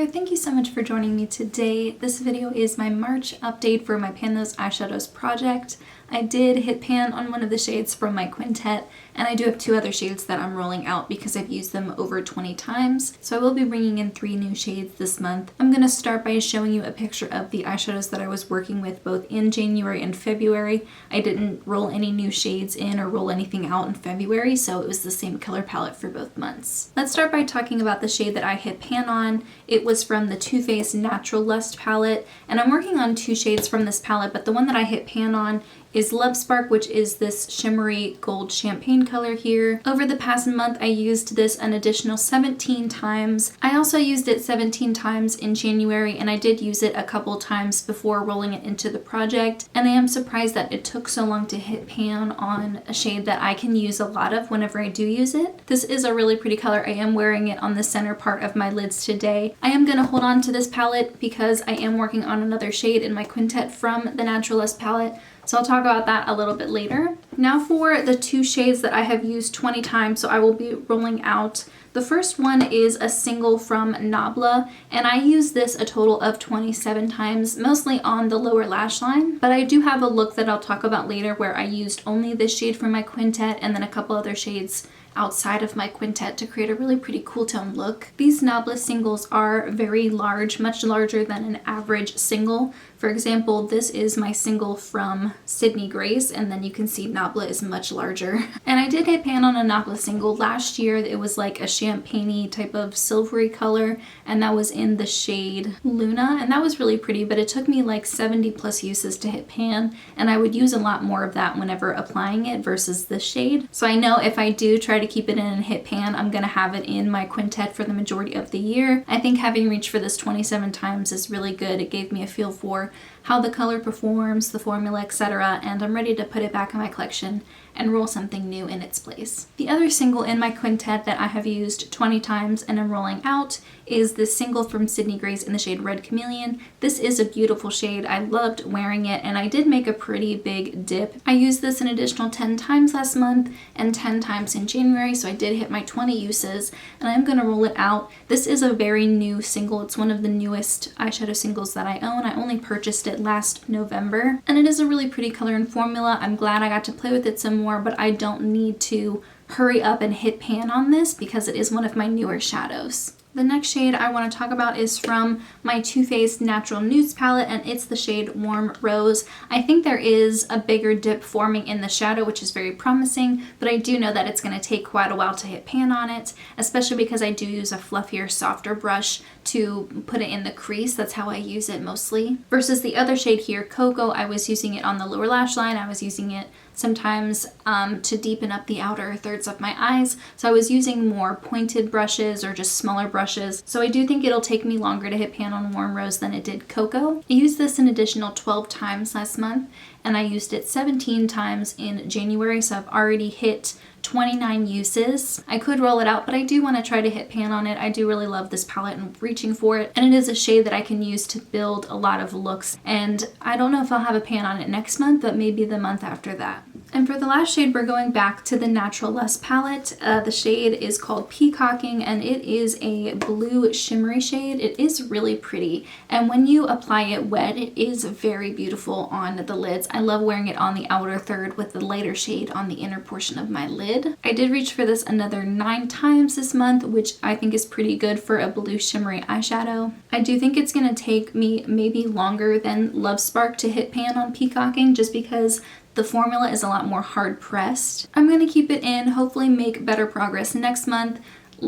thank you so much for joining me today. This video is my March update for my Pan Those Eyeshadows project. I did hit pan on one of the shades from my quintet, and I do have two other shades that I'm rolling out because I've used them over 20 times. So I will be bringing in 3 new shades this month. I'm going to start by showing you a picture of the eyeshadows that I was working with both in January and February. I didn't roll any new shades in or roll anything out in February, so it was the same color palette for both months. Let's start by talking about the shade that I hit pan on. It was from the Too Faced Natural Lust palette, and I'm working on 2 shades from this palette, but the one that I hit pan on is Love Spark, which is this shimmery gold champagne color here. Over the past month, I used this an additional 17 times. I also used it 17 times in January, and I did use it a couple times before rolling it into the project. And I am surprised that it took so long to hit pan on a shade that I can use a lot of whenever I do use it. This is a really pretty color. I am wearing it on the center part of my lids today. I am gonna hold on to this palette because I am working on another shade in my quintet from the Natural Lust palette. So I'll talk about that a little bit later. Now for the 2 shades that I have used 20 times, so I will be rolling out. The first one is a single from Nabla, and I used this a total of 27 times, mostly on the lower lash line. But I do have a look that I'll talk about later where I used only this shade from my quintet and then a couple other shades outside of my quintet to create a really pretty cool tone look. These Nabla singles are very large, much larger than an average single. For example, this is my single from Sydney Grace, and then you can see Nabla is much larger. And I did hit pan on a Nabla single last year. It was like a champagne-y type of silvery color, and that was in the shade Luna, and that was really pretty, but it took me like 70 plus uses to hit pan, and I would use a lot more of that whenever applying it versus this shade. So I know if I do try to keep it in and hit pan, I'm gonna have it in my quintet for the majority of the year. I think having reached for this 27 times is really good. It gave me a feel for how the color performs, the formula, etc., and I'm ready to put it back in my collection and roll something new in its place. The other single in my quintet that I have used 20 times and am rolling out is this single from Sydney Grace in the shade Red Chameleon. This is a beautiful shade. I loved wearing it, and I did make a pretty big dip. I used this an additional 10 times last month and 10 times in January, so I did hit my 20 uses, and I'm gonna roll it out. This is a very new single. It's one of the newest eyeshadow singles that I own. I only purchased it last November, and it is a really pretty color and formula. I'm glad I got to play with it some more, but I don't need to hurry up and hit pan on this because it is one of my newer shadows. The next shade I want to talk about is from my Too Faced Natural Nudes palette, and it's the shade Warm Rose. I think there is a bigger dip forming in the shadow, which is very promising, but I do know that it's going to take quite a while to hit pan on it, especially because I do use a fluffier, softer brush to put it in the crease. That's how I use it mostly. Versus the other shade here, Cocoa, I was using it on the lower lash line. I was using it sometimes to deepen up the outer thirds of my eyes. So I was using more pointed brushes or just smaller brushes. So I do think it'll take me longer to hit pan on Warm Rose than it did Cocoa. I used this an additional 12 times last month, and I used it 17 times in January, so I've already hit 29 uses. I could roll it out, but I do want to try to hit pan on it. I do really love this palette and reaching for it, and it is a shade that I can use to build a lot of looks, and I don't know if I'll have a pan on it next month, but maybe the month after that. And for the last shade, we're going back to the Natural Lust palette. The shade is called Peacocking, and it is a blue shimmery shade. It is really pretty, and when you apply it wet, it is very beautiful on the lids. I love wearing it on the outer third with the lighter shade on the inner portion of my lid. I did reach for this another 9 times this month, which I think is pretty good for a blue shimmery eyeshadow. I do think it's gonna take me maybe longer than Love Spark to hit pan on Peacocking, just because the formula is a lot more hard pressed. I'm going to keep it in, hopefully make better progress next month.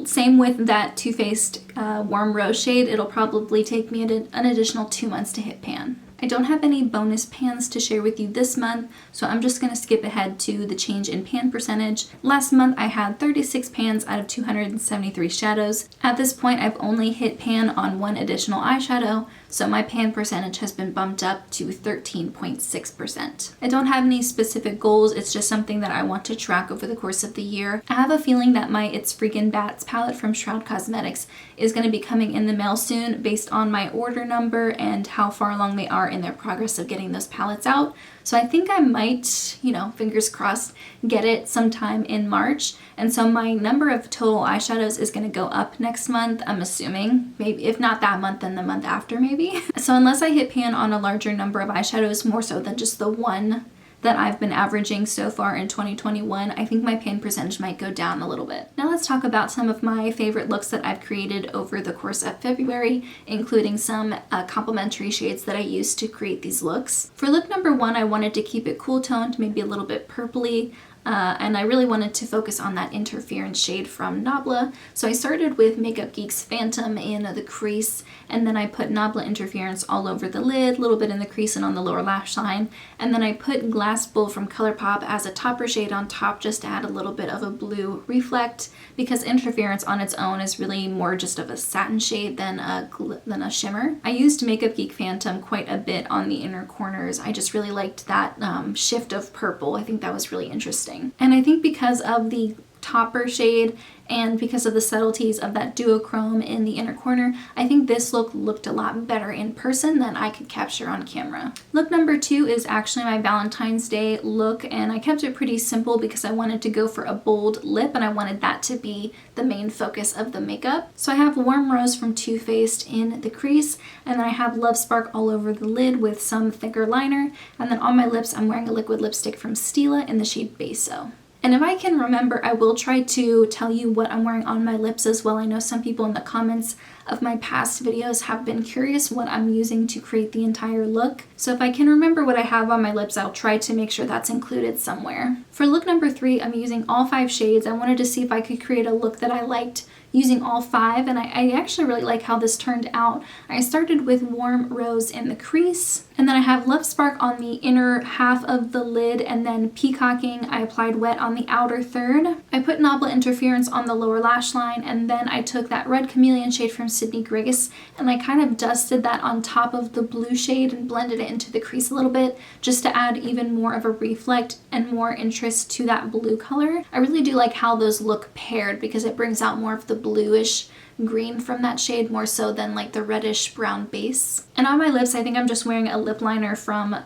Same with that Too Faced Warm Rose shade. It'll probably take me an additional 2 months to hit pan. I don't have any bonus pans to share with you this month, so I'm just going to skip ahead to the change in pan percentage. Last month I had 36 pans out of 273 shadows. At this point I've only hit pan on 1 additional eyeshadow, so my pan percentage has been bumped up to 13.6%. I don't have any specific goals, it's just something that I want to track over the course of the year. I have a feeling that my It's Freakin' Bats palette from Shroud Cosmetics is going to be coming in the mail soon based on my order number and how far along they are in their progress of getting those palettes out. So I think I might, you know, fingers crossed, get it sometime in March. And so my number of total eyeshadows is going to go up next month, I'm assuming. Maybe if not that month, then the month after maybe. So unless I hit pan on a larger number of eyeshadows, more so than just the one that I've been averaging so far in 2021, I think my pan percentage might go down a little bit. Now let's talk about some of my favorite looks that I've created over the course of February, including some complementary shades that I used to create these looks. For look number 1, I wanted to keep it cool toned, maybe a little bit purpley. And I really wanted to focus on that interference shade from Nabla. So I started with Makeup Geek's Phantom in the crease, and then I put Nabla Interference all over the lid, a little bit in the crease and on the lower lash line. And then I put Glass Bull from ColourPop as a topper shade on top just to add a little bit of a blue reflect, because Interference on its own is really more just of a satin shade than a shimmer. I used Makeup Geek Phantom quite a bit on the inner corners. I just really liked that shift of purple. I think that was really interesting. And I think because of the topper shade and because of the subtleties of that duochrome in the inner corner, I think this look looked a lot better in person than I could capture on camera. Look number 2 is actually my Valentine's Day look, and I kept it pretty simple because I wanted to go for a bold lip and I wanted that to be the main focus of the makeup. So I have Warm Rose from Too Faced in the crease, and then I have Love Spark all over the lid with some thicker liner, and then on my lips I'm wearing a liquid lipstick from Stila in the shade Beso. And if I can remember, I will try to tell you what I'm wearing on my lips as well. I know some people in the comments of my past videos have been curious what I'm using to create the entire look. So if I can remember what I have on my lips, I'll try to make sure that's included somewhere. For look number 3, I'm using all 5 shades. I wanted to see if I could create a look that I liked using all 5, and I actually really like how this turned out. I started with Warm Rose in the crease, and then I have Love Spark on the inner half of the lid, and then Peacocking I applied wet on the outer third. I put Nabla Interference on the lower lash line, and then I took that red Chameleon shade from Sydney Griggs and I kind of dusted that on top of the blue shade and blended it into the crease a little bit just to add even more of a reflect and more interest to that blue color. I really do like how those look paired because it brings out more of the bluish green from that shade more so than like the reddish brown base. And on my lips, I think I'm just wearing a lip liner from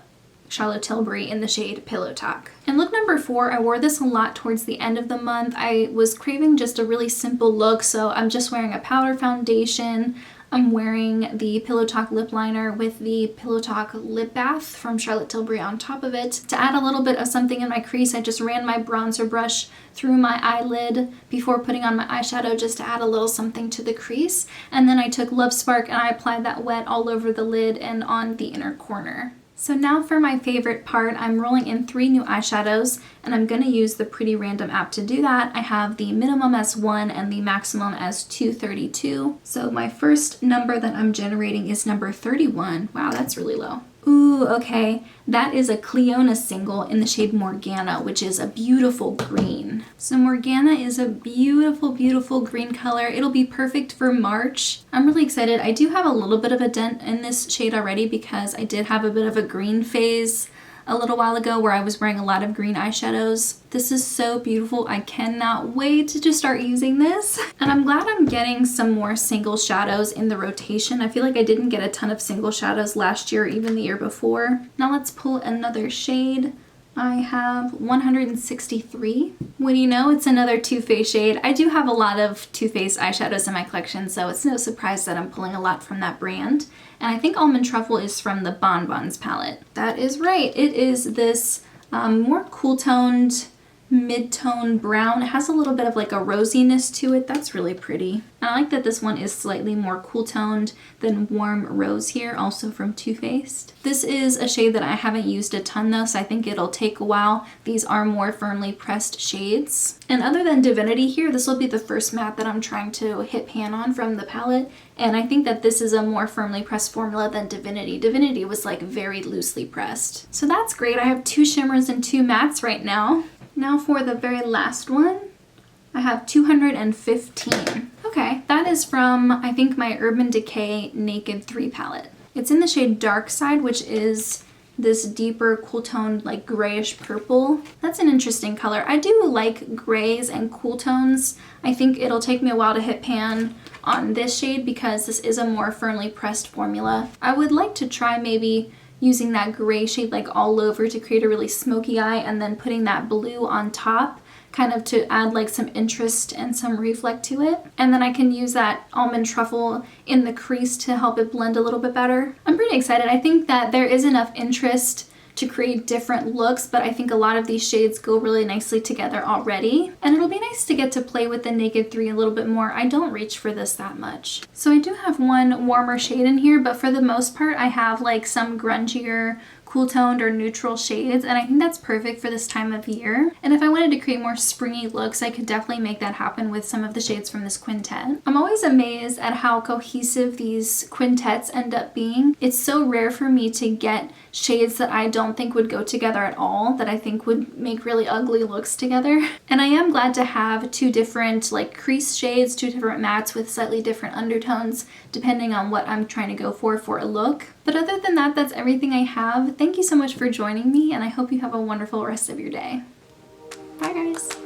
Charlotte Tilbury in the shade Pillow Talk. And look number 4, I wore this a lot towards the end of the month. I was craving just a really simple look, so I'm just wearing a powder foundation. I'm wearing the Pillow Talk lip liner with the Pillow Talk lip bath from Charlotte Tilbury on top of it. To add a little bit of something in my crease, I just ran my bronzer brush through my eyelid before putting on my eyeshadow just to add a little something to the crease. And then I took Love Spark and I applied that wet all over the lid and on the inner corner. So now for my favorite part, I'm rolling in 3 new eyeshadows, and I'm going to use the Pretty Random app to do that. I have the minimum as 1 and the maximum as 232. So my first number that I'm generating is number 31. Wow, that's really low. Ooh, okay. That is a Cleona single in the shade Morgana, which is a beautiful green. So Morgana is a beautiful, beautiful green color. It'll be perfect for March. I'm really excited. I do have a little bit of a dent in this shade already because I did have a bit of a green phase a little while ago where I was wearing a lot of green eyeshadows. This is so beautiful. I cannot wait to just start using this. And I'm glad I'm getting some more single shadows in the rotation. I feel like I didn't get a ton of single shadows last year, even the year before. Now let's pull another shade. I have 163. What do you know? It's another Too Faced shade. I do have a lot of Too Faced eyeshadows in my collection, so it's no surprise that I'm pulling a lot from that brand. And I think Almond Truffle is from the Bon Bons palette. That is right. It is this more cool-toned, mid-tone brown. It has a little bit of like a rosiness to it. That's really pretty. And I like that this one is slightly more cool-toned than Warm Rose here, also from Too Faced. This is a shade that I haven't used a ton though, so I think it'll take a while. These are more firmly pressed shades. And other than Divinity here, this will be the first matte that I'm trying to hit pan on from the palette. And I think that this is a more firmly pressed formula than Divinity. Divinity was like very loosely pressed. So that's great. I have 2 shimmers and 2 mattes right now. Now for the very last one, I have 215. Okay, that is from, I think, my Urban Decay Naked 3 palette. It's in the shade Dark Side, which is this deeper cool toned like grayish purple. That's an interesting color. I do like grays and cool tones. I think it'll take me a while to hit pan on this shade because this is a more firmly pressed formula. I would like to try maybe using that gray shade like all over to create a really smoky eye, and then putting that blue on top kind of to add like some interest and some reflect to it. And then I can use that almond truffle in the crease to help it blend a little bit better. I'm pretty excited. I think that there is enough interest to create different looks, but I think a lot of these shades go really nicely together already. And it'll be nice to get to play with the Naked 3 a little bit more. I don't reach for this that much. So I do have one warmer shade in here, but for the most part I have like some grungier, cool toned or neutral shades, and I think that's perfect for this time of year. And if I wanted to create more springy looks, I could definitely make that happen with some of the shades from this quintet. I'm always amazed at how cohesive these quintets end up being. It's so rare for me to get shades that I don't think would go together at all, that I think would make really ugly looks together. And I am glad to have two different like crease shades, two different mattes with slightly different undertones depending on what I'm trying to go for a look. But other than that, that's everything I have. Thank you so much for joining me, and I hope you have a wonderful rest of your day. Bye guys!